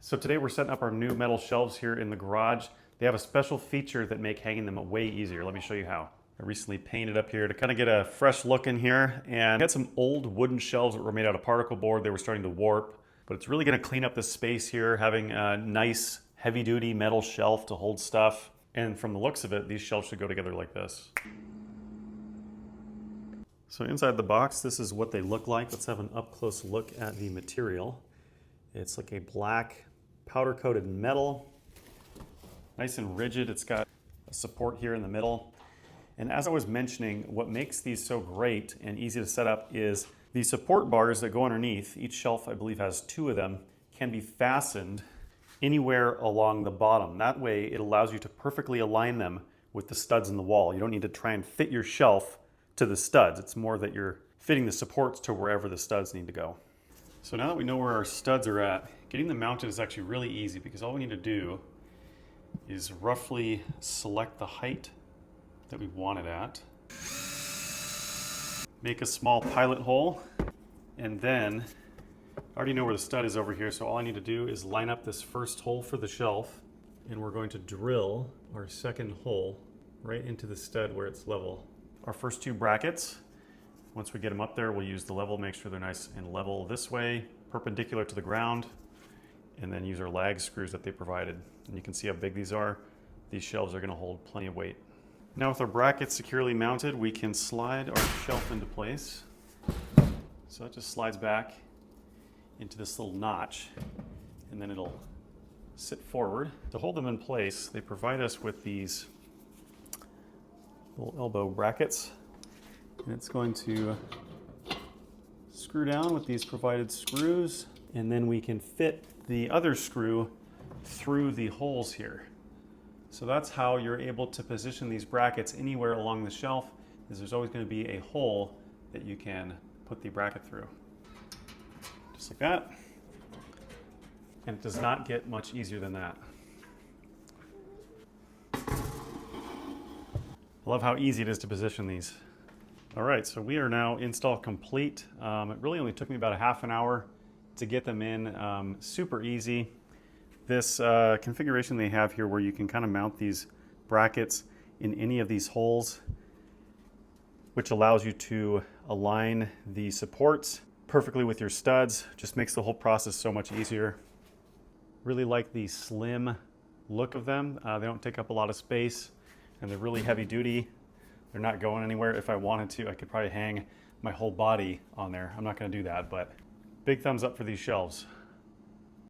So today we're setting up our new metal shelves here in the garage. They have a special feature that make hanging them way easier. Let me show you how. I recently painted up here to kind of get a fresh look in here, and I had some old wooden shelves that were made out of particle board. They were starting to warp, but it's really going to clean up the space here, having a nice heavy-duty metal shelf to hold stuff. And from the looks of it, these shelves should go together like this. So inside the box, this is what they look like. Let's have an up-close look at the material. It's like a black powder-coated metal, nice and rigid. It's got a support here in the middle. And as I was mentioning, what makes these so great and easy to set up is the support bars that go underneath. Each shelf, I believe, has 2 of them, can be fastened anywhere along the bottom. That way, it allows you to perfectly align them with the studs in the wall. You don't need to try and fit your shelf to the studs. It's more that you're fitting the supports to wherever the studs need to go. So now that we know where our studs are at, getting them mounted is actually really easy because all we need to do is roughly select the height that we want it at, make a small pilot hole, and then I already know where the stud is over here, so all I need to do is line up this first hole for the shelf, and we're going to drill our second hole right into the stud where it's level. Our first 2 brackets, once we get them up there, we'll use the level, make sure they're nice and level this way, perpendicular to the ground, and then use our lag screws that they provided. And you can see how big these are. These shelves are going to hold plenty of weight. Now with our brackets securely mounted, we can slide our shelf into place. So that just slides back into this little notch, and then it'll sit forward. To hold them in place, they provide us with these little elbow brackets. And it's going to screw down with these provided screws, and then we can fit the other screw through the holes here. So that's how you're able to position these brackets anywhere along the shelf, is there's always going to be a hole that you can put the bracket through. Just like that. And it does not get much easier than that. I love how easy it is to position these. All right, so we are now install complete. It really only took me about a half an hour to get them in. Super easy. This configuration they have here where you can kind of mount these brackets in any of these holes, which allows you to align the supports perfectly with your studs, just makes the whole process so much easier. Really like the slim look of them. They don't take up a lot of space, and they're really heavy duty. They're not going anywhere. If I wanted to, I could probably hang my whole body on there. I'm not going to do that, but big thumbs up for these shelves.